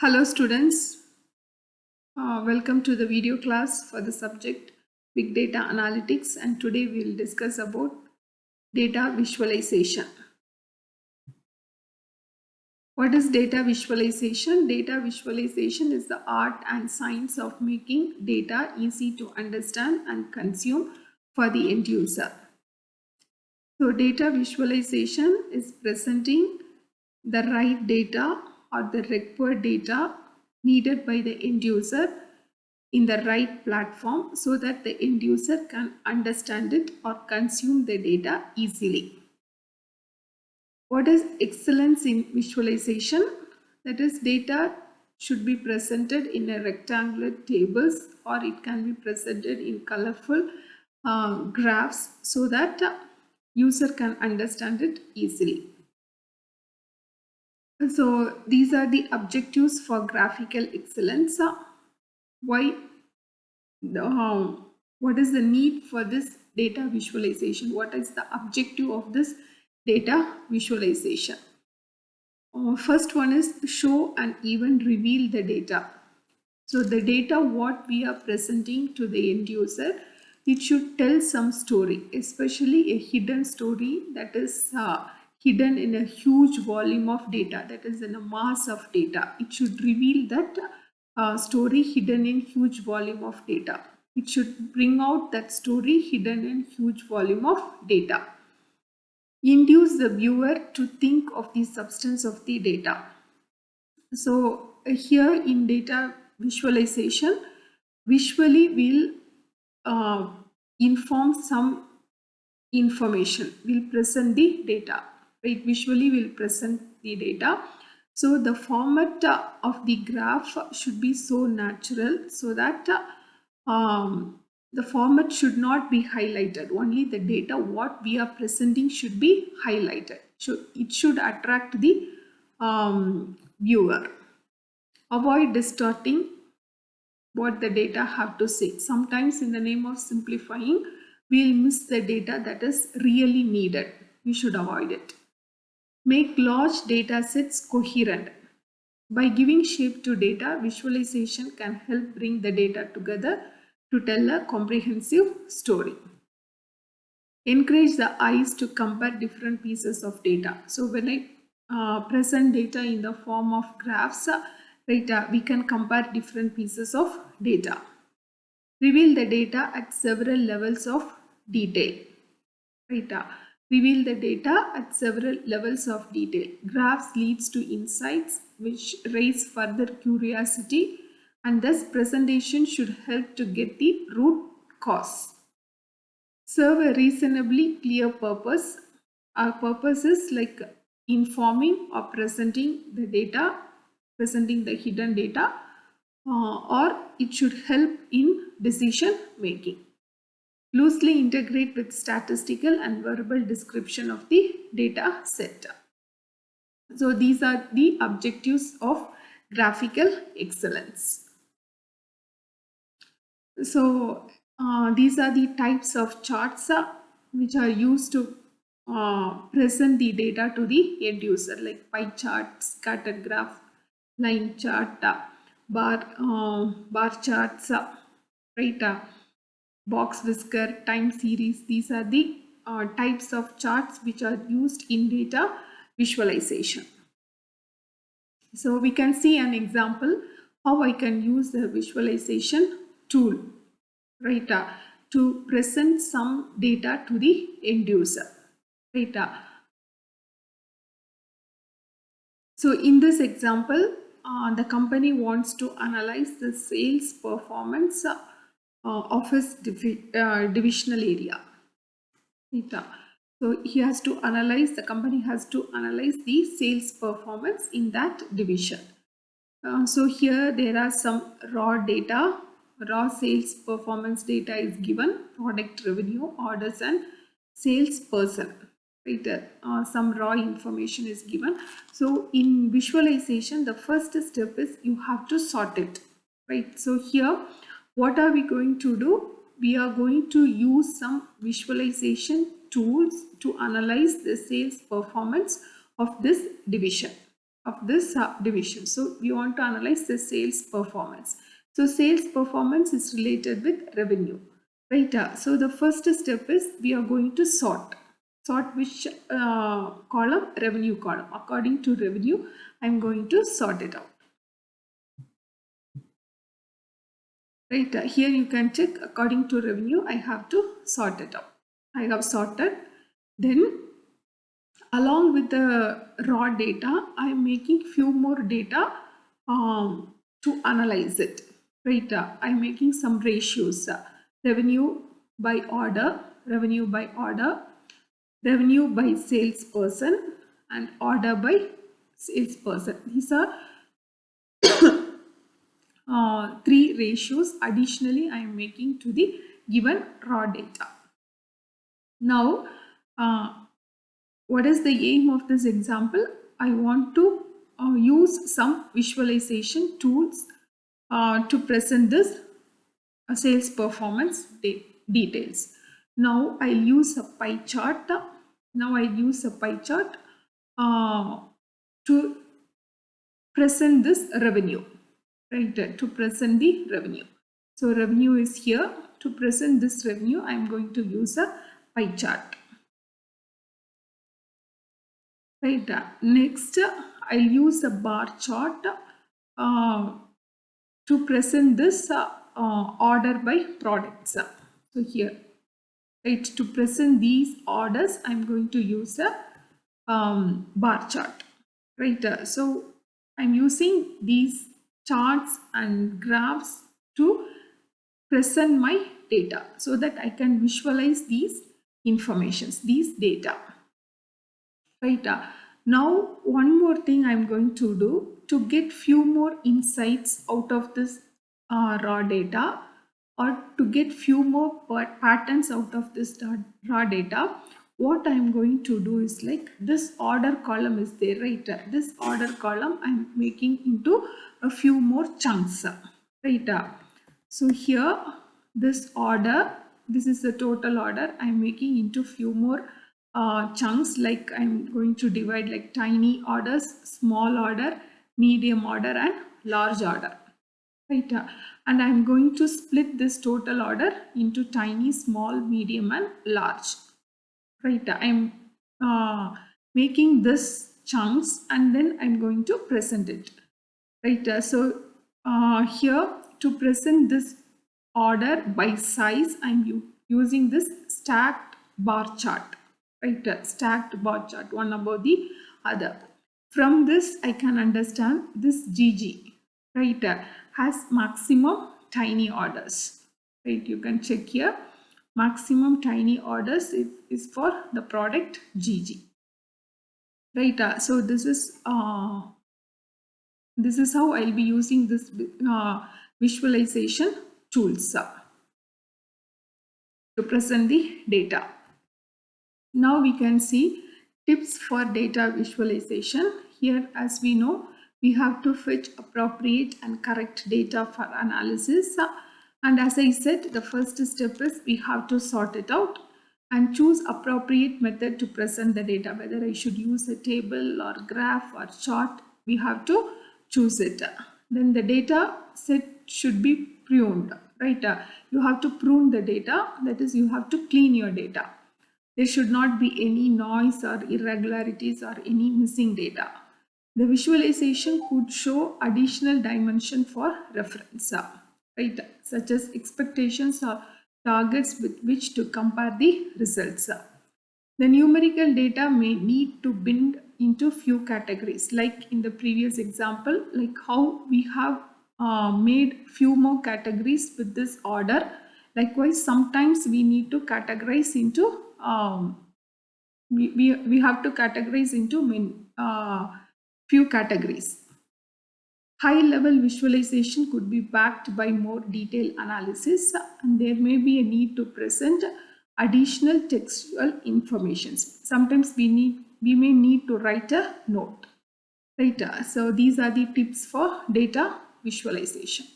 Hello students, welcome to the video class for the subject Big Data Analytics, and today we will discuss about data visualization. What is data visualization? Data visualization is the art and science of making data easy to understand and consume for the end user. So data visualization is presenting the right data or the required data needed by the end user in the right platform so that the end user can understand it or consume the data easily. What is excellence in visualization? That is, data should be presented in a rectangular tables, or it can be presented in colorful graphs so that user can understand it easily. So these are the objectives for graphical excellence. Why? What is the need for this data visualization? What is the objective of this data visualization? First one is show and even reveal the data. So the data what we are presenting to the end user, it should tell some story, especially a hidden story that is hidden in a huge volume of data, that is in a mass of data. It should reveal that story hidden in huge volume of data. It should bring out that story hidden in huge volume of data. Induce the viewer to think of the substance of the data. So here in data visualization, visually will inform some information, will present the data, right? Visually will present the data. So the format of the graph should be so natural so that the format should not be highlighted. Only the data what we are presenting should be highlighted. So it should attract the viewer. Avoid distorting what the data have to say. Sometimes in the name of simplifying, we'll miss the data that is really needed. We should avoid it. Make large data sets coherent. By giving shape to data, visualization can help bring the data together to tell a comprehensive story. Encourage the eyes to compare different pieces of data. So when I present data in the form of graphs, we can compare different pieces of data. Reveal the data at several levels of detail. Reveal the data at several levels of detail. Graphs leads to insights which raise further curiosity, and thus presentation should help to get the root cause. Serve a reasonably clear purpose. Our purpose is like informing or presenting the data, presenting the hidden data, or it should help in decision making. Loosely integrate with statistical and verbal description of the data set. So these are the objectives of graphical excellence. So these are the types of charts which are used to present the data to the end user, like pie chart, scatter graph, line chart, bar charts, box whisker, time series. These are the types of charts which are used in data visualization. So we can see an example how I can use the visualization tool, to present some data to the end user, So in this example, the company wants to analyze the sales performance of his divisional area. So he has to analyze, the company has to analyze the sales performance in that division. So here there are some raw data, raw sales performance data is given, product revenue, orders and sales person. Some raw information is given. So in visualization, the first step is you have to sort it. So here, what are we going to do? We are going to use some visualization tools to analyze the sales performance of this division. of this division. So we want to analyze the sales performance. So sales performance is related with revenue, right? So the first step is we are going to sort which column, revenue column. According to revenue, I'm going to sort it out. Right, here you can check according to revenue, I have to sort it out. I have sorted. Then along with the raw data, I am making few more data to analyze it. Right, I am making some ratios. Revenue by order, revenue by order, revenue by salesperson, and order by salesperson. These are three ratios additionally I am making to the given raw data. Now, what is the aim of this example? I want to use some visualization tools to present this sales performance details. Now I'll use a pie chart. To present this revenue, right? To present the revenue. So revenue is here. To present this revenue, I am going to use a pie chart. Right. Next, I'll use a bar chart to present this order by products. So here, right, to present these orders, I'm going to use a bar chart. Right. So I'm using these charts and graphs to present my data so that I can visualize these informations, these data. Right. Now, one more thing I'm going to do to get few more insights out of this raw data, or to get few more patterns out of this raw data. What I'm going to do is, like, this order column is there, right? This order column I'm making into a few more chunks, right? So here, this order, this is the total order, I'm making into few more chunks. Like, I'm going to divide like tiny orders, small order, medium order, and large order, right? And I'm going to split this total order into tiny, small, medium, and large, right? I'm making this chunks, and then I'm going to present it, right? So here, to present this order by size, I'm using this stacked bar chart, right? Stacked bar chart, one above the other. From this, I can understand this GG, right, has maximum tiny orders, right? You can check here. Maximum tiny orders is for the product GG, right? So this is how I'll be using this visualization tools to present the data. Now we can see tips for data visualization. Here, as we know, we have to fetch appropriate and correct data for analysis. And as I said, the first step is we have to sort it out and choose appropriate method to present the data. Whether I should use a table or graph or chart, we have to choose it. Then the data set should be pruned, right? You have to prune the data, that is, you have to clean your data. There should not be any noise or irregularities or any missing data. The visualization could show additional dimension for reference, right? Such as expectations or targets with which to compare the results. The numerical data may need to bind into few categories, like in the previous example, like how we have made few more categories with this order. Likewise, sometimes we need to categorize into we have to categorize into few categories. High level visualization could be backed by more detailed analysis, and there may be a need to present additional textual information. Sometimes we may need to write a note, right? So these are the tips for data visualization.